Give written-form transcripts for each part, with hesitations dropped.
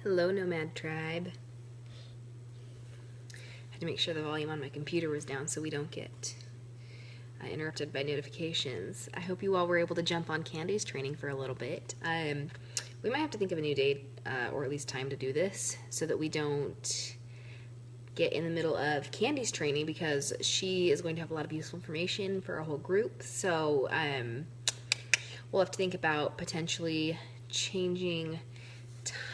Hello, Nomad Tribe. I had to make sure the volume on my computer was down so we don't get interrupted by notifications. I hope you all were able to jump on Candy's training for a little bit. We might have to think of a new date or at least time to do this so that we don't get in the middle of Candy's training, because she is going to have a lot of useful information for our whole group. So we'll have to think about potentially changing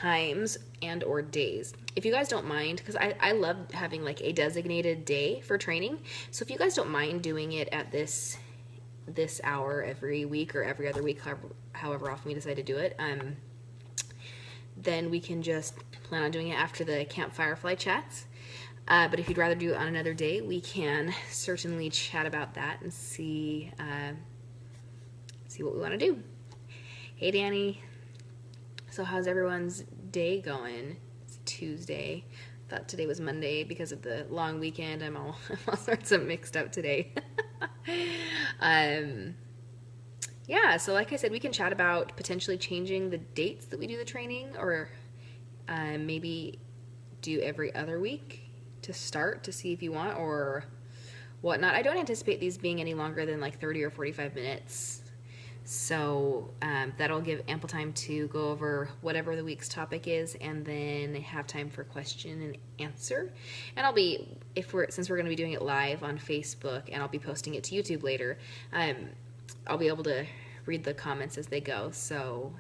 times and or days. If you guys don't mind, because I love having like a designated day for training. So if you guys don't mind doing it at this hour every week or every other week, however often we decide to do it, then we can just plan on doing it after the Camp Firefly chats. But if you'd rather do it on another day, we can certainly chat about that and see what we want to do. Hey, Danny. So how's everyone's day going? It's Tuesday. Thought today was Monday because of the long weekend. I'm all sorts of mixed up today. Yeah, so like I said, we can chat about potentially changing the dates that we do the training, or maybe do every other week to start, to see if you want, or whatnot. I don't anticipate these being any longer than like 30 or 45 minutes. So that'll give ample time to go over whatever the week's topic is, and then have time for question and answer. And I'll be, since we're going to be doing it live on Facebook, and I'll be posting it to YouTube later, I'll be able to read the comments as they go. So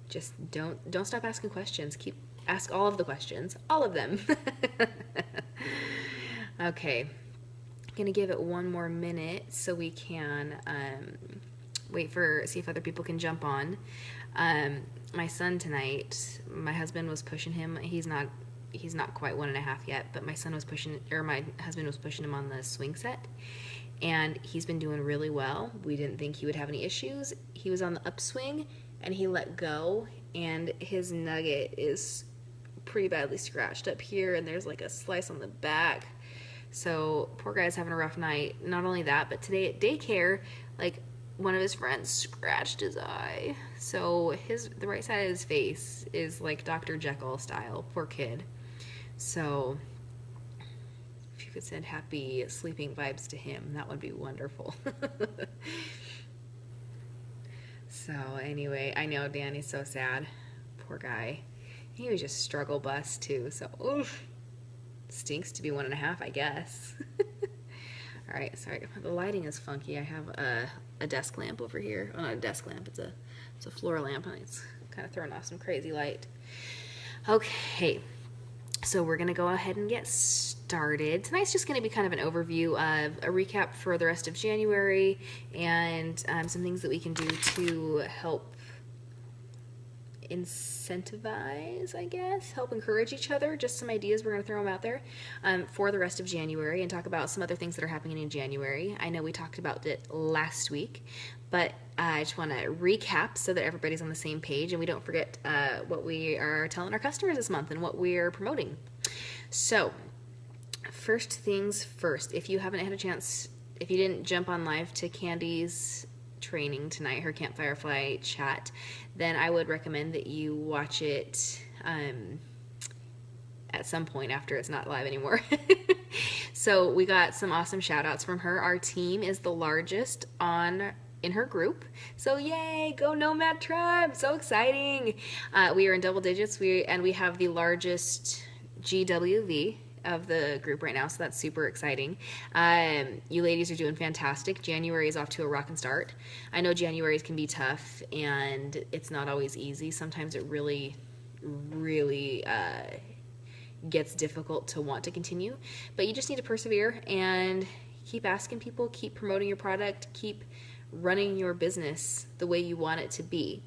just don't stop asking questions. Ask all of the questions, all of them. Okay, gonna give it one more minute so we can see if other people can jump on. My son tonight, my husband was pushing him. He's not quite 1.5 yet, but my husband was pushing him on the swing set, and he's been doing really well. We didn't think he would have any issues. He was on the upswing and he let go, and his nugget is pretty badly scratched up here, and there's like a slice on the back. So poor guy's having a rough night. Not only that, but today at daycare, like, one of his friends scratched his eye. So the right side of his face is like Dr. Jekyll style. Poor kid. So if you could send happy sleeping vibes to him, that would be wonderful. So anyway, I know Danny's so sad. Poor guy. He was just struggle bus too. So oof. Stinks to be 1.5, I guess. All right, sorry, the lighting is funky. I have a desk lamp over here. Oh, not a desk lamp, it's a floor lamp, and it's kind of throwing off some crazy light. Okay, so we're gonna go ahead and get started. Tonight's just gonna be kind of an overview of a recap for the rest of January, and some things that we can do to help incentivize, I guess, help encourage each other. Just some ideas, we're going to throw them out there for the rest of January, and talk about some other things that are happening in January. I know we talked about it last week, but I just want to recap so that everybody's on the same page and we don't forget what we are telling our customers this month and what we're promoting. So first things first, if you haven't had a chance, if you didn't jump on live to Candy's training tonight, her Camp Firefly chat, then I would recommend that you watch it at some point after it's not live anymore. So we got some awesome shout outs from her. Our team is the largest in her group, so yay, go Nomad Tribe, so exciting. We are in double digits, and we have the largest GWV of the group right now, so that's super exciting. You ladies are doing fantastic. January is off to a rockin' start. I know January's can be tough, and it's not always easy. Sometimes it really gets difficult to want to continue, but you just need to persevere and keep asking people, keep promoting your product, keep running your business the way you want it to be,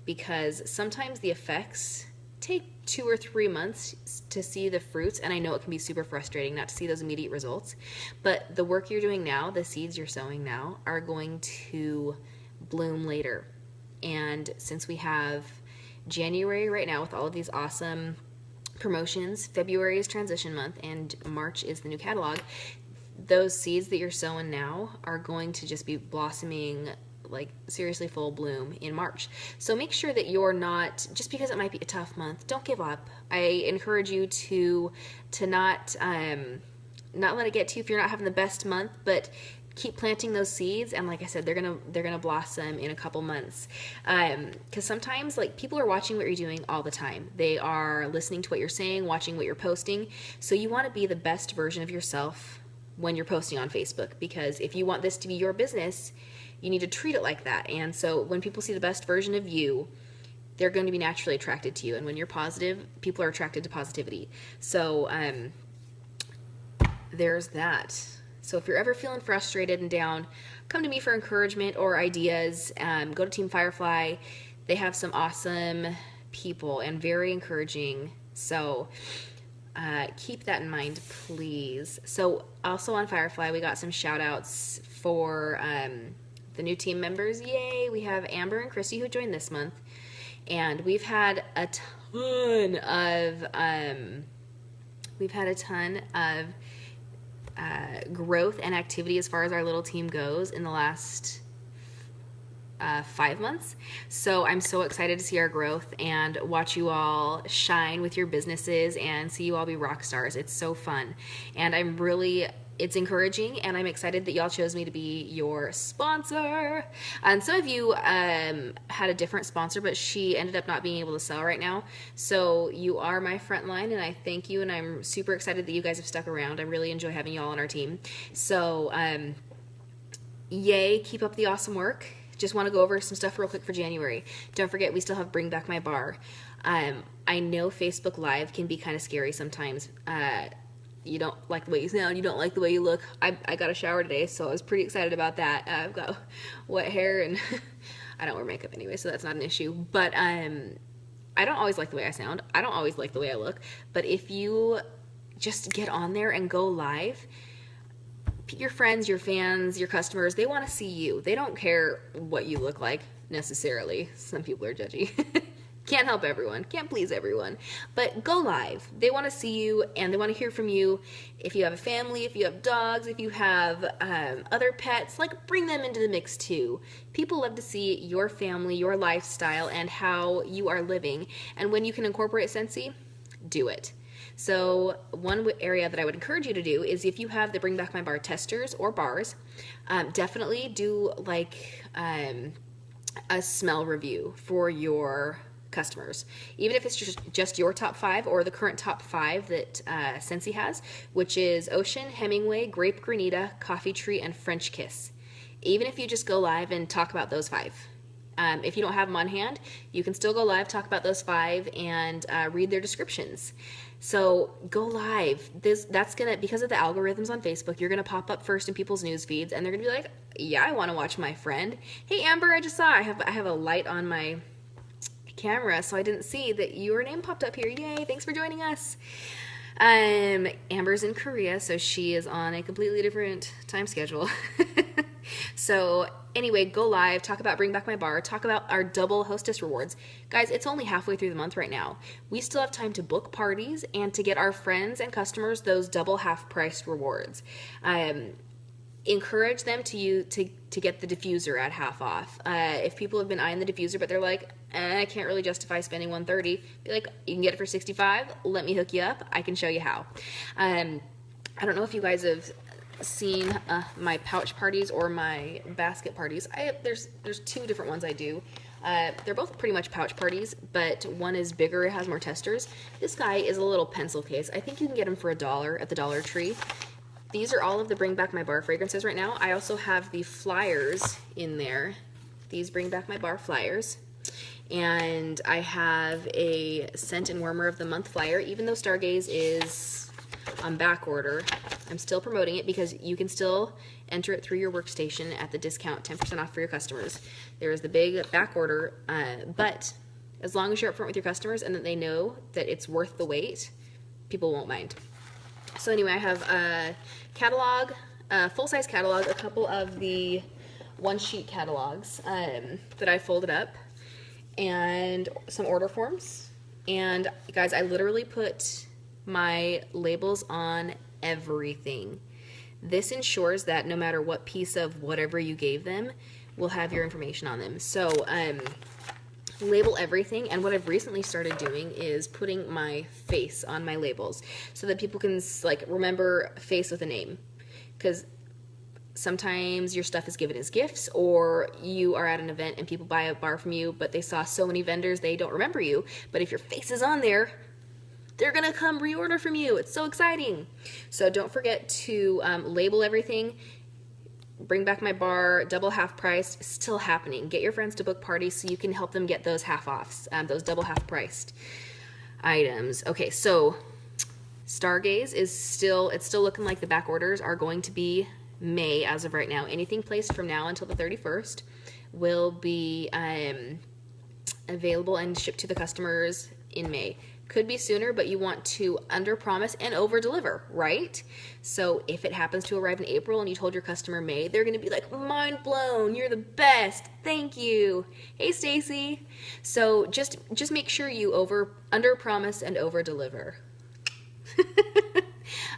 because sometimes the effects take 2 or 3 months to see the fruits, and I know it can be super frustrating not to see those immediate results, but the work you're doing now, the seeds you're sowing now, are going to bloom later. And since we have January right now with all of these awesome promotions, February is transition month, and March is the new catalog, those seeds that you're sowing now are going to just be blossoming like seriously full bloom in March. So make sure that you're not, just because it might be a tough month, don't give up. I encourage you to not let it get to you if you're not having the best month, but keep planting those seeds, and like I said, they're gonna blossom in a couple months. Because sometimes, like, people are watching what you're doing all the time. They are listening to what you're saying, watching what you're posting. So you want to be the best version of yourself when you're posting on Facebook, because if you want this to be your business, you need to treat it like that. And so when people see the best version of you, they're going to be naturally attracted to you. And when you're positive, people are attracted to positivity. So there's that. So if you're ever feeling frustrated and down, come to me for encouragement or ideas. Go to Team Firefly. They have some awesome people and very encouraging. So keep that in mind, please. So also on Firefly, we got some shout outs for the new team members. Yay! We have Amber and Christy who joined this month. And we've had a ton of growth and activity as far as our little team goes in the last 5 months. So I'm so excited to see our growth and watch you all shine with your businesses and see you all be rock stars. It's so fun. And it's encouraging, and I'm excited that y'all chose me to be your sponsor. And some of you had a different sponsor, but she ended up not being able to sell right now. So you are my front line, and I thank you, and I'm super excited that you guys have stuck around. I really enjoy having y'all on our team. So yay, keep up the awesome work. Just want to go over some stuff real quick for January. Don't forget, we still have Bring Back My Bar. I know Facebook Live can be kind of scary sometimes. You don't like the way you sound, you don't like the way you look. I got a shower today, so I was pretty excited about that. I've got wet hair, and I don't wear makeup anyway, so that's not an issue. But I don't always like the way I sound. I don't always like the way I look. But if you just get on there and go live, your friends, your fans, your customers, they want to see you. They don't care what you look like necessarily. Some people are judgy. Can't help everyone, can't please everyone, but go live. They want to see you, and they want to hear from you. If you have a family, if you have dogs, if you have other pets, like, bring them into the mix too. People love to see your family, your lifestyle, and how you are living. And when you can incorporate Scentsy, do it. So one area that I would encourage you to do is, if you have the Bring Back My Bar testers or bars, definitely do like a smell review for your customers, even if it's just your top 5 or the current top 5 that Scentsy has, which is Ocean, Hemingway, Grape Granita, Coffee Tree, and French Kiss. Even if you just go live and talk about those 5. If you don't have them on hand, you can still go live, talk about those 5, and read their descriptions. So go live. That's gonna, because of the algorithms on Facebook, you're gonna pop up first in people's news feeds, and they're gonna be like, yeah, I want to watch my friend. Hey Amber, I just saw I have a light on my camera, so I didn't see that your name popped up here. Yay, thanks for joining us. Amber's in Korea, so she is on a completely different time schedule. So anyway, go live, talk about Bring Back My Bar, talk about our double hostess rewards. Guys, it's only halfway through the month right now. We still have time to book parties and to get our friends and customers those double half-priced rewards. Encourage them to get the diffuser at half off. If people have been eyeing the diffuser, but they're like, I can't really justify spending $130, be like, you can get it for $65. Let me hook you up. I can show you how. I don't know if you guys have seen my pouch parties or my basket parties. There's 2 different ones I do. They're both pretty much pouch parties, but one is bigger, it has more testers. This guy is a little pencil case. I think you can get them for $1 at the Dollar Tree. These are all of the Bring Back My Bar fragrances right now. I also have the flyers in there. These Bring Back My Bar flyers. And I have a Scent and Warmer of the Month flyer. Even though Stargaze is on back order, I'm still promoting it because you can still enter it through your workstation at the discount, 10% off for your customers. There is the big back order, but as long as you're upfront with your customers and that they know that it's worth the wait, people won't mind. So anyway, I have a catalog, a full-size catalog, a couple of the one-sheet catalogs that I folded up, and some order forms. And guys, I literally put my labels on everything. This ensures that no matter what piece of whatever you gave them, will have your information on them. So label everything, and what I've recently started doing is putting my face on my labels so that people can like remember face with a name, because sometimes your stuff is given as gifts, or you are at an event and people buy a bar from you, but they saw so many vendors they don't remember you. But if your face is on there, they're gonna come reorder from you. It's so exciting. So don't forget to label everything. Bring back my bar, double half priced, still happening. Get your friends to book parties so you can help them get those half offs, those double half priced items. Okay, so Stargaze is still looking like the back orders are going to be May as of right now. Anything placed from now until the 31st will be available and shipped to the customers in May. Could be sooner, but you want to under promise and over deliver, right? So if it happens to arrive in April and you told your customer May, they're going to be like, mind blown, you're the best, thank you. Hey Stacy. So just make sure you under promise and over deliver.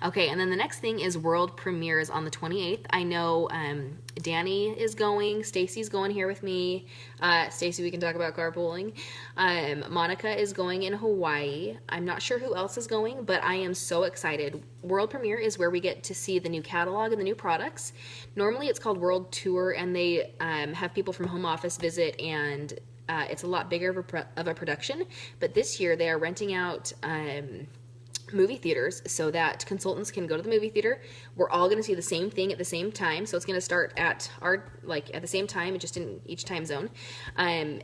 Okay, and then the next thing is world premieres on the 28th. I know Danny is going, Stacy's going here with me. Stacy, we can talk about carpooling. Monica is going in Hawaii. I'm not sure who else is going, but I am so excited. World premiere is where we get to see the new catalog and the new products. Normally it's called World Tour, and they have people from home office visit, and it's a lot bigger of a production. But this year they are renting out movie theaters so that consultants can go to the movie theater. We're all going to see the same thing at the same time, so it's going to start at at the same time, just in each time zone. And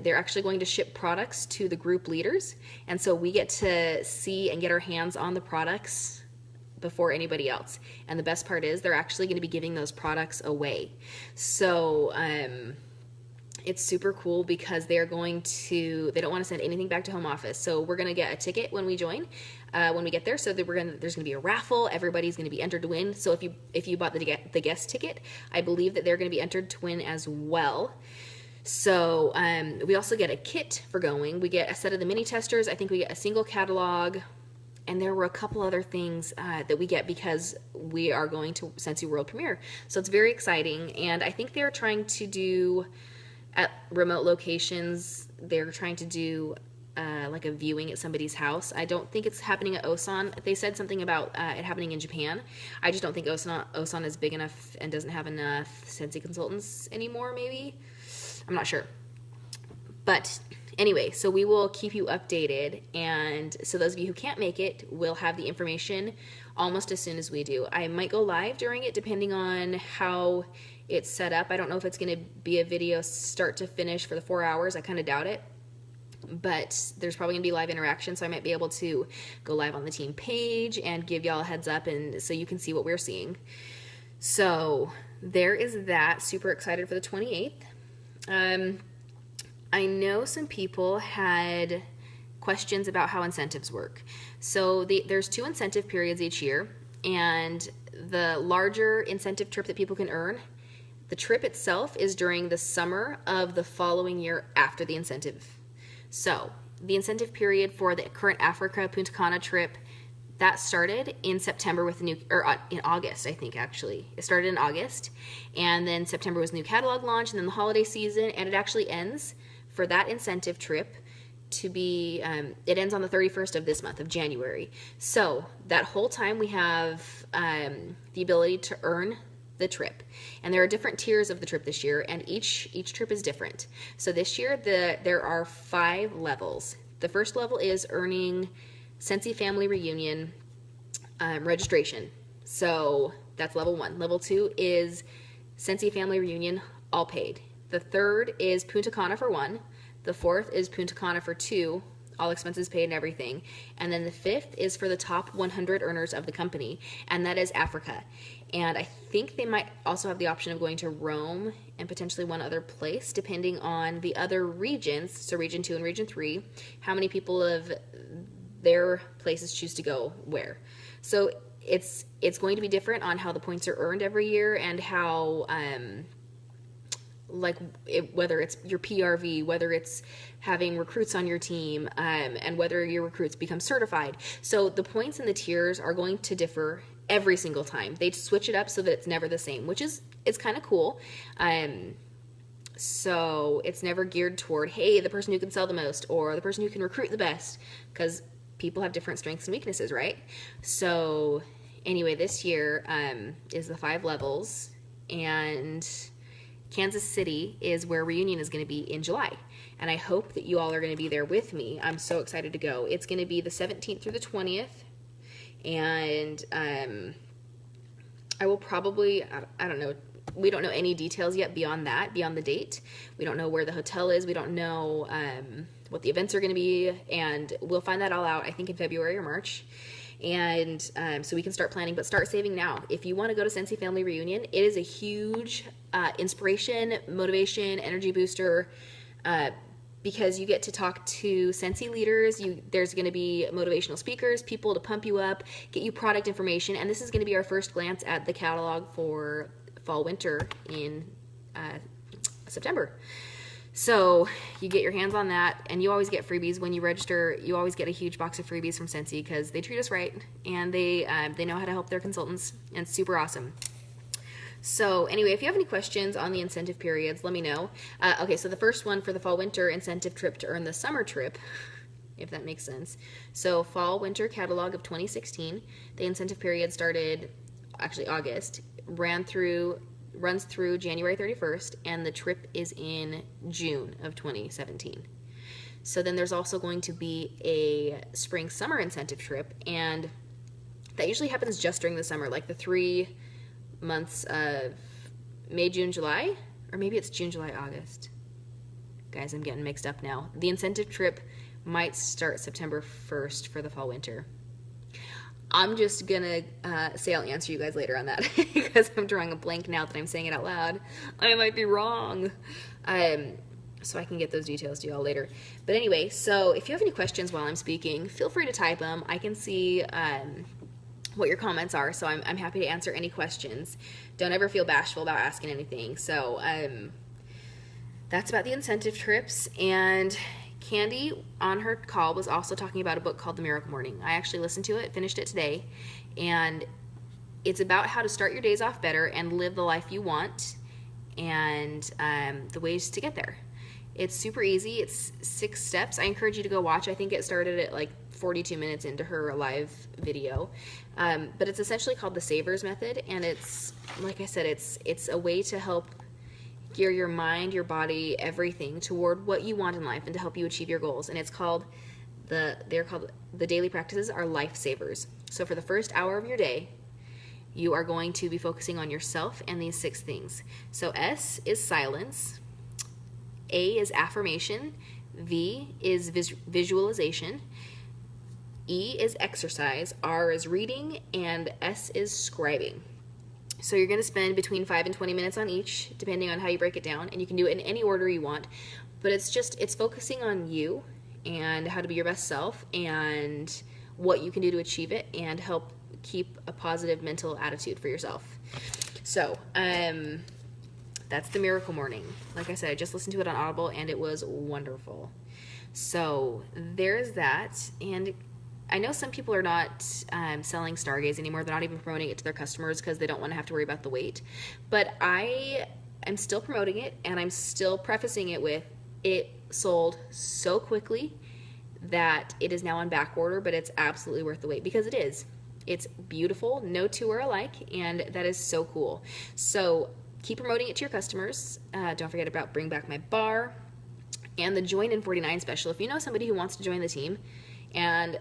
they're actually going to ship products to the group leaders, and so we get to see and get our hands on the products before anybody else. And the best part is they're actually going to be giving those products away. So it's super cool because they don't want to send anything back to home office. So we're going to get a ticket when we join, when we get there. So that there's going to be a raffle. Everybody's going to be entered to win. So if you bought the guest ticket, I believe that they're going to be entered to win as well. So we also get a kit for going. We get a set of the mini testers. I think we get a single catalog. And there were a couple other things that we get because we are going to Scentsy World Premiere. So it's very exciting. And I think they're trying to do, at remote locations, they're trying to do like a viewing at somebody's house. I don't think it's happening at Osan. They said something about it happening in Japan. I just don't think Osan is big enough and doesn't have enough Scentsy consultants anymore, maybe. I'm not sure. But anyway, so we will keep you updated. And so those of you who can't make it will have the information almost as soon as we do. I might go live during it depending on how it's set up. I don't know if it's going to be a video start to finish for the 4 hours. I kind of doubt it. But there's probably going to be live interaction, so I might be able to go live on the team page and give y'all a heads up, and so you can see what we're seeing. So there is that. Super excited for the 28th. I know some people had questions about how incentives work. So there's 2 incentive periods each year, and the larger incentive trip that people can earn, the trip itself is during the summer of the following year after the incentive. So the incentive period for the current Africa Punta Cana trip, that started in September with in August, I think, actually. It started in August, and then September was new catalog launch, and then the holiday season, and it actually ends for that incentive trip to be, it ends on the 31st of this month, of January. So that whole time we have the ability to earn the trip. And there are different tiers of the trip this year, and each trip is different. So this year there are 5 levels. The first level is earning Scentsy Family Reunion registration. So that's level 1. Level 2 is Scentsy Family Reunion, all paid. The third is Punta Cana for 1. The fourth is Punta Cana for 2, all expenses paid and everything. And then the 5th is for the top 100 earners of the company, and that is Africa. And I think they might also have the option of going to Rome and potentially one other place, depending on the other regions, so Region 2 and Region 3, how many people of their places choose to go where. So it's going to be different on how the points are earned every year, and how whether it's your PRV, whether it's having recruits on your team, and whether your recruits become certified. So the points and the tiers are going to differ every single time. They switch it up so that it's never the same, which is, it's kind of cool. So it's never geared toward, hey, the person who can sell the most or the person who can recruit the best, because people have different strengths and weaknesses, right? So anyway, this year is the 5 levels, and Kansas City is where Reunion is going to be in July. And I hope that you all are going to be there with me. I'm so excited to go. It's going to be the 17th through the 20th. And I will probably, I don't know, we don't know any details yet beyond that, beyond the date. We don't know where the hotel is. We don't know what the events are going to be. And we'll find that all out, I think, in February or March. And so we can start planning, but start saving now. If you want to go to Scentsy Family Reunion, it is a huge inspiration, motivation, energy booster, because you get to talk to Scentsy leaders. There's going to be motivational speakers, people to pump you up, get you product information, and this is going to be our first glance at the catalog for fall winter in September. So you get your hands on that, and you always get freebies when you register. You always get a huge box of freebies from Scentsy because they treat us right, and they know how to help their consultants, and it's super awesome. So anyway, if you have any questions on the incentive periods, let me know. Okay, so the first one for the fall winter incentive trip to earn the summer trip, if that makes sense. So fall winter catalog of 2016, the incentive period started actually August, runs through January 31st, and the trip is in June of 2017. So then there's also going to be a spring summer incentive trip, and that usually happens just during the summer, like the 3 months of May, June, July, or maybe it's June, July, August. Guys, I'm getting mixed up now. The incentive trip might start September 1st for the fall winter. I'm just gonna say I'll answer you guys later on that because I'm drawing a blank now that I'm saying it out loud. I might be wrong. So I can get those details to you all later. But anyway, so if you have any questions while I'm speaking, feel free to type them. I can see what your comments are, so I'm happy to answer any questions. Don't ever feel bashful about asking anything. So that's about the incentive trips. And Candy, on her call, was also talking about a book called The Miracle Morning. I actually listened to it, finished it today, and it's about how to start your days off better and live the life you want, and the ways to get there. It's super easy. It's 6 steps. I encourage you to go watch. I think it started at like 42 minutes into her live video, but it's essentially called the Savers Method, and it's, like I said, it's a way to help gear your mind, your body, everything toward what you want in life and to help you achieve your goals. And it's called the daily practices are lifesavers. So for the first hour of your day, you are going to be focusing on yourself and these 6 things. So S is silence, A is affirmation, V is visualization, E is exercise, R is reading, and S is scribing. So you're going to spend between 5 and 20 minutes on each, depending on how you break it down, and you can do it in any order you want, but it's focusing on you and how to be your best self and what you can do to achieve it and help keep a positive mental attitude for yourself. So that's The Miracle Morning. Like I said, I just listened to it on Audible, and it was wonderful. So there's that. And I know some people are not selling Stargaze anymore. They're not even promoting it to their customers because they don't want to have to worry about the wait. But I am still promoting it, and I'm still prefacing it with, it sold so quickly that it is now on back order, but it's absolutely worth the wait because it is. It's beautiful. No 2 are alike, and that is so cool. So keep promoting it to your customers. Don't forget about Bring Back My Bar and the Join in 49 special. If you know somebody who wants to join the team and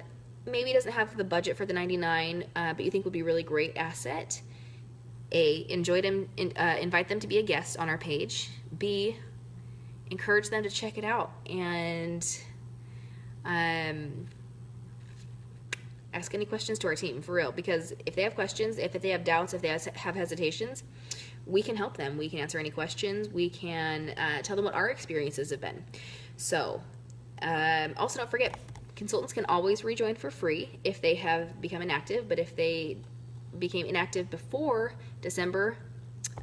maybe doesn't have the budget for the 99, but you think would be a really great asset, A, invite them to be a guest on our page. B, encourage them to check it out and ask any questions to our team, for real, because if they have questions, if they have doubts, if they have hesitations, we can help them. We can answer any questions. We can tell them what our experiences have been. So also don't forget, consultants can always rejoin for free if they have become inactive, but if they became inactive before December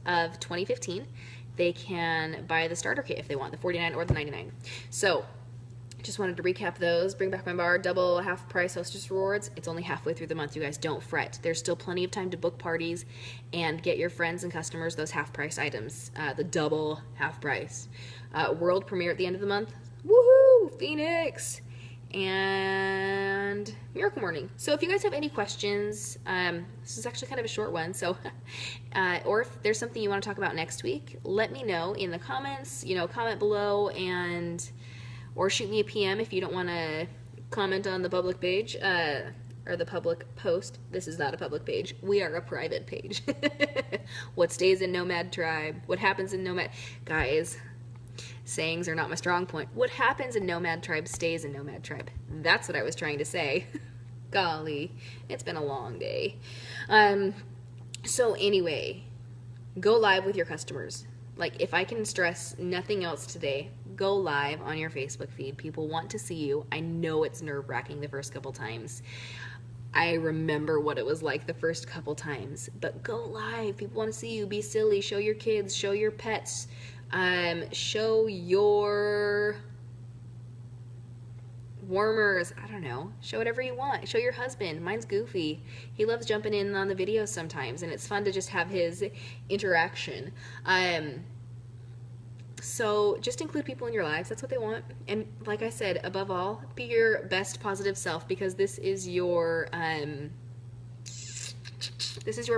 of 2015, they can buy the starter kit if they want, the 49 or the 99. So Just wanted to recap those. Bring back my bar, double half price hostess rewards. It's only halfway through the month, you guys. Don't fret. There's still plenty of time to book parties and get your friends and customers those half price items, the double half price. World premiere at the end of the month. Woohoo! Phoenix! And Miracle Morning. So if you guys have any questions, this is actually kind of a short one, so or if there's something you want to talk about next week, let me know in the comments, comment below, or shoot me a PM if you don't want to comment on the public page, or the public post. This is not a public page. We are a private page. What stays in Nomad Tribe? What happens in Nomad? Guys, sayings are not my strong point. What happens in Nomad Tribe stays in Nomad Tribe. That's what I was trying to say. Golly, it's been a long day. So anyway, go live with your customers. Like, if I can stress nothing else today, go live on your Facebook feed. People want to see you. I know it's nerve-wracking the first couple times. I remember what it was like the first couple times, but go live. People want to see you. Be silly. Show your kids. Show your pets. Show your warmers. I don't know. Show whatever you want. Show your husband. Mine's Goofy. He loves jumping in on the videos sometimes, and it's fun to just have his interaction. So just include people in your lives. That's what they want. And like I said, above all, be your best positive self, because this is your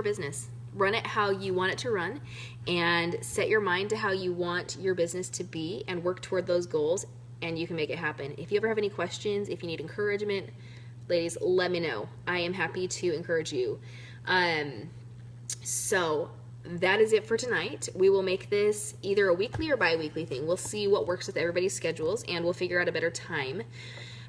business. Run it how you want it to run, and set your mind to how you want your business to be, and work toward those goals, and you can make it happen. If you ever have any questions, if you need encouragement, ladies, let me know. I am happy to encourage you. So that is it for tonight. We will make this either a weekly or bi-weekly thing. We'll see what works with everybody's schedules, and we'll figure out a better time.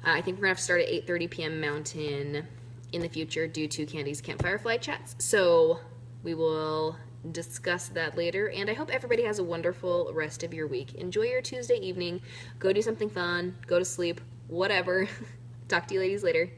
I think we're gonna have to start at 8:30 p.m. Mountain in the future due to Candy's Campfire Flight Chats. So we will discuss that later, and I hope everybody has a wonderful rest of your week. Enjoy your Tuesday evening. Go do something fun. Go to sleep. Whatever. Talk to you ladies later.